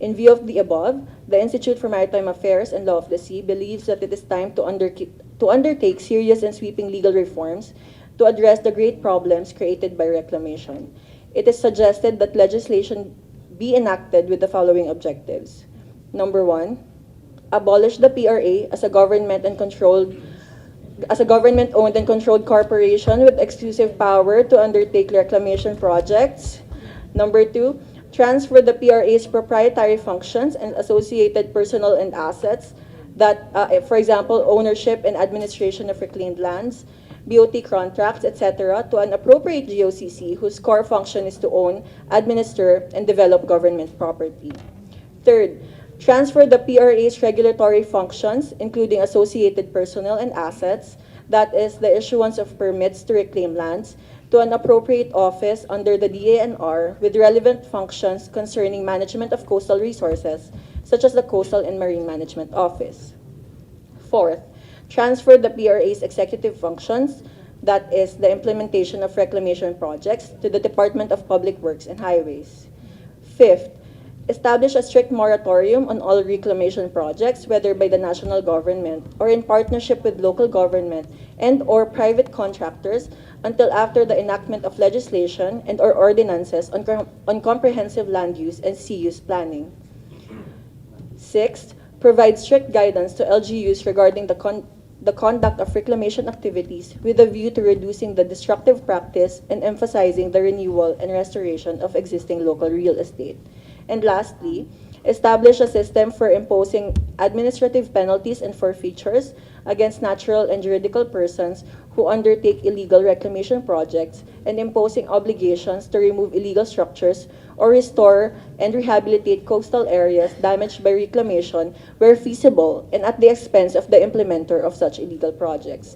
In view of the above, the Institute for Maritime Affairs and Law of the Sea believes that it is time to undertake serious and sweeping legal reforms to address the great problems created by reclamation. It is suggested that legislation be enacted with the following objectives. Number one, abolish the PRA as a government-owned and controlled corporation with exclusive power to undertake reclamation projects. Number two, transfer the PRA's proprietary functions and associated personnel and assets that, for example, ownership and administration of reclaimed lands, BOT contracts, etc., to an appropriate GOCC whose core function is to own, administer, and develop government property. Third, transfer the PRA's regulatory functions, including associated personnel and assets, that is, the issuance of permits to reclaim lands, to an appropriate office under the DANR with relevant functions concerning management of coastal resources, such as the Coastal and Marine Management Office. Fourth, transfer the PRA's executive functions, that is, the implementation of reclamation projects, to the Department of Public Works and Highways. Fifth, establish a strict moratorium on all reclamation projects, whether by the national government or in partnership with local government and/or private contractors, until after the enactment of legislation and/or ordinances on comprehensive land use and sea use planning. Sixth, provide strict guidance to LGUs regarding the conduct of reclamation activities with a view to reducing the destructive practice and emphasizing the renewal and restoration of existing local real estate. And lastly, establish a system for imposing administrative penalties and forfeitures against natural and juridical persons who undertake illegal reclamation projects, and imposing obligations to remove illegal structures or restore and rehabilitate coastal areas damaged by reclamation where feasible and at the expense of the implementer of such illegal projects.